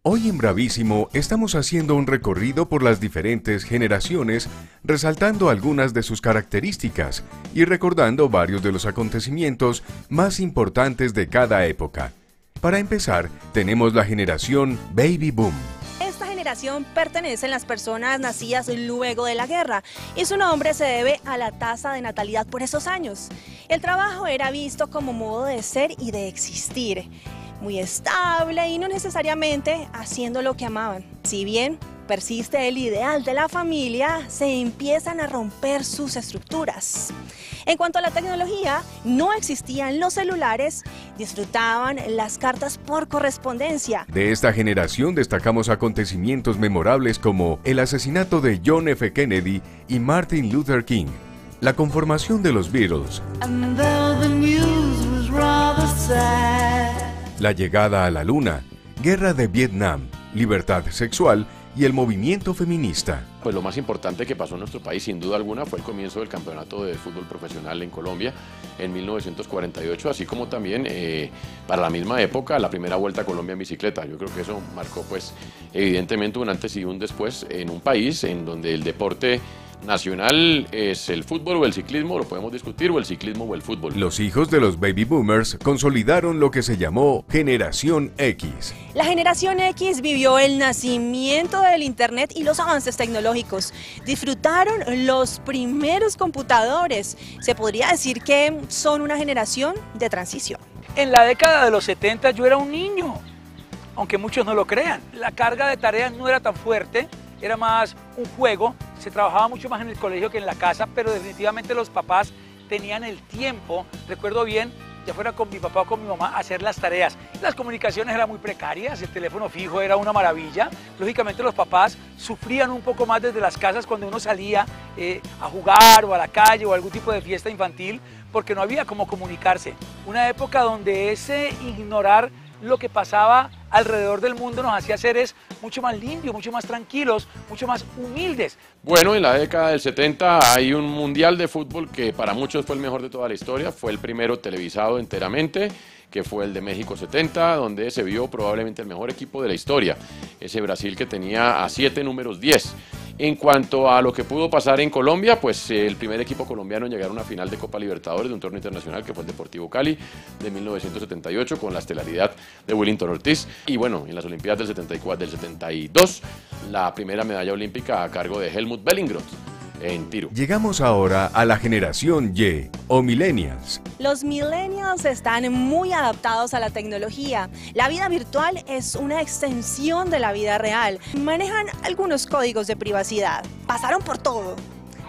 Hoy en Bravísimo estamos haciendo un recorrido por las diferentes generaciones, resaltando algunas de sus características y recordando varios de los acontecimientos más importantes de cada época. Para empezar, tenemos la generación Baby Boom. Esta generación pertenece a las personas nacidas luego de la guerra y su nombre se debe a la tasa de natalidad por esos años. El trabajo era visto como modo de ser y de existir, muy estable y no necesariamente haciendo lo que amaban. Si bien persiste el ideal de la familia, se empiezan a romper sus estructuras. En cuanto a la tecnología, no existían los celulares, disfrutaban las cartas por correspondencia. De esta generación destacamos acontecimientos memorables como el asesinato de John F. Kennedy y Martin Luther King, la conformación de los Beatles, la llegada a la Luna, guerra de Vietnam, libertad sexual y el movimiento feminista. Pues lo más importante que pasó en nuestro país, sin duda alguna, fue el comienzo del campeonato de fútbol profesional en Colombia en 1948, así como también para la misma época la primera Vuelta a Colombia en bicicleta. Yo creo que eso marcó pues evidentemente un antes y un después en un país en donde el deporte nacional es el fútbol o el ciclismo, lo podemos discutir, o el ciclismo o el fútbol. Los hijos de los Baby Boomers consolidaron lo que se llamó Generación X. La Generación X vivió el nacimiento del Internet y los avances tecnológicos. Disfrutaron los primeros computadores. Se podría decir que son una generación de transición. En la década de los 70 yo era un niño, aunque muchos no lo crean. La carga de tareas no era tan fuerte, era más un juego. Se trabajaba mucho más en el colegio que en la casa, pero definitivamente los papás tenían el tiempo, recuerdo bien, ya fuera con mi papá o con mi mamá, hacer las tareas. Las comunicaciones eran muy precarias, el teléfono fijo era una maravilla. Lógicamente los papás sufrían un poco más desde las casas cuando uno salía a jugar o a la calle o a algún tipo de fiesta infantil, porque no había cómo comunicarse. Una época donde ese ignorar lo que pasaba alrededor del mundo nos hacía seres mucho más limpios, mucho más tranquilos, mucho más humildes. Bueno, en la década del 70 hay un mundial de fútbol que para muchos fue el mejor de toda la historia, fue el primero televisado enteramente, que fue el de México 70, donde se vio probablemente el mejor equipo de la historia, ese Brasil que tenía a 7 números 10. En cuanto a lo que pudo pasar en Colombia, pues el primer equipo colombiano en llegar a una final de Copa Libertadores de un torneo internacional que fue el Deportivo Cali de 1978 con la estelaridad de Willington Ortiz. Y bueno, en las Olimpiadas del 74, del 72, la primera medalla olímpica a cargo de Helmut Bellingroth en tiro. Llegamos ahora a la generación Y o Millennials. Los millennials están muy adaptados a la tecnología. La vida virtual es una extensión de la vida real. Manejan algunos códigos de privacidad. Pasaron por todo.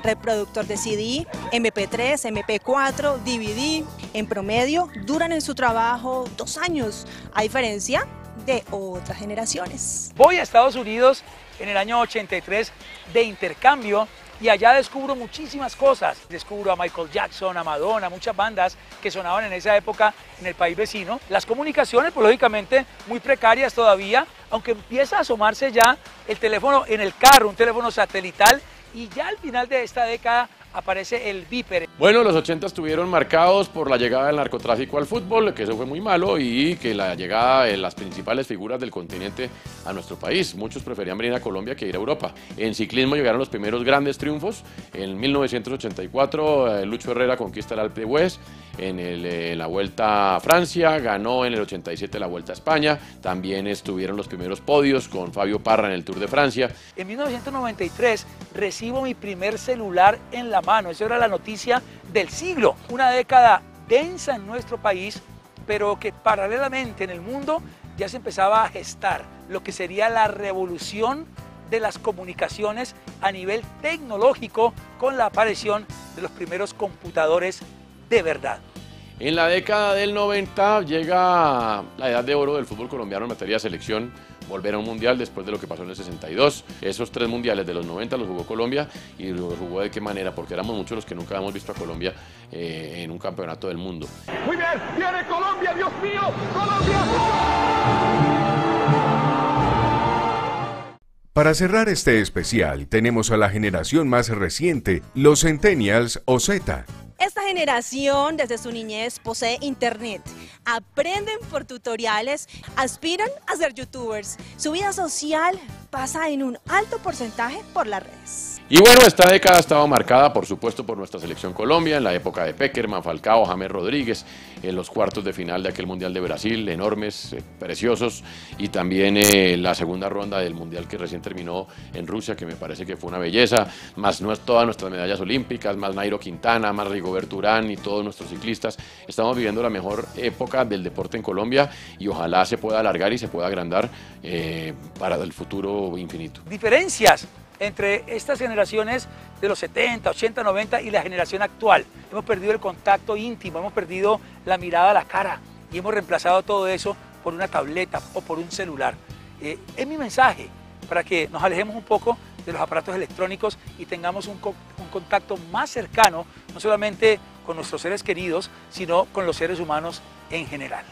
Reproductor de CD, MP3, MP4, DVD. En promedio, duran en su trabajo 2 años, a diferencia de otras generaciones. Voy a Estados Unidos en el año 83 de intercambio y allá descubro muchísimas cosas. Descubro a Michael Jackson, a Madonna, muchas bandas que sonaban en esa época en el país vecino. Las comunicaciones, pues lógicamente, muy precarias todavía, aunque empieza a asomarse ya el teléfono en el carro, un teléfono satelital, y ya al final de esta década aparece el Viper. Bueno, los 80 estuvieron marcados por la llegada del narcotráfico al fútbol, que eso fue muy malo, y que la llegada de las principales figuras del continente a nuestro país. Muchos preferían venir a Colombia que ir a Europa. En ciclismo llegaron los primeros grandes triunfos. En 1984, Lucho Herrera conquista el Alpe d'Huez. En la Vuelta a Francia, ganó en el 87 la Vuelta a España. También estuvieron los primeros podios con Fabio Parra en el Tour de Francia. En 1993 recibo mi primer celular en la mano. Esa era la noticia del siglo. Una década densa en nuestro país, pero que paralelamente en el mundo ya se empezaba a gestar lo que sería la revolución de las comunicaciones a nivel tecnológico con la aparición de los primeros computadores de verdad. En la década del 90 llega la edad de oro del fútbol colombiano en materia de selección, volver a un mundial después de lo que pasó en el 62. Esos 3 mundiales de los 90 los jugó Colombia, y los jugó de qué manera, porque éramos muchos los que nunca habíamos visto a Colombia en un campeonato del mundo. Muy bien, viene Colombia, Dios mío, Colombia. Para cerrar este especial, tenemos a la generación más reciente, los Centennials o Z. Esta generación desde su niñez posee internet, aprenden por tutoriales, aspiran a ser youtubers. Su vida social pasa en un alto porcentaje por las redes. Y bueno, esta década ha estado marcada, por supuesto, por nuestra selección Colombia, en la época de Peckerman, Falcao, James Rodríguez, en los cuartos de final de aquel Mundial de Brasil, enormes, preciosos, y también la segunda ronda del Mundial que recién terminó en Rusia, que me parece que fue una belleza, más todas nuestras medallas olímpicas, más Nairo Quintana, más Rigoberto Urán y todos nuestros ciclistas. Estamos viviendo la mejor época del deporte en Colombia y ojalá se pueda alargar y se pueda agrandar para el futuro infinito. Diferencias entre estas generaciones de los 70, 80, 90 y la generación actual. Hemos perdido el contacto íntimo, hemos perdido la mirada a la cara y hemos reemplazado todo eso por una tableta o por un celular. Es mi mensaje para que nos alejemos un poco de los aparatos electrónicos y tengamos un contacto más cercano, no solamente con nuestros seres queridos, sino con los seres humanos en general.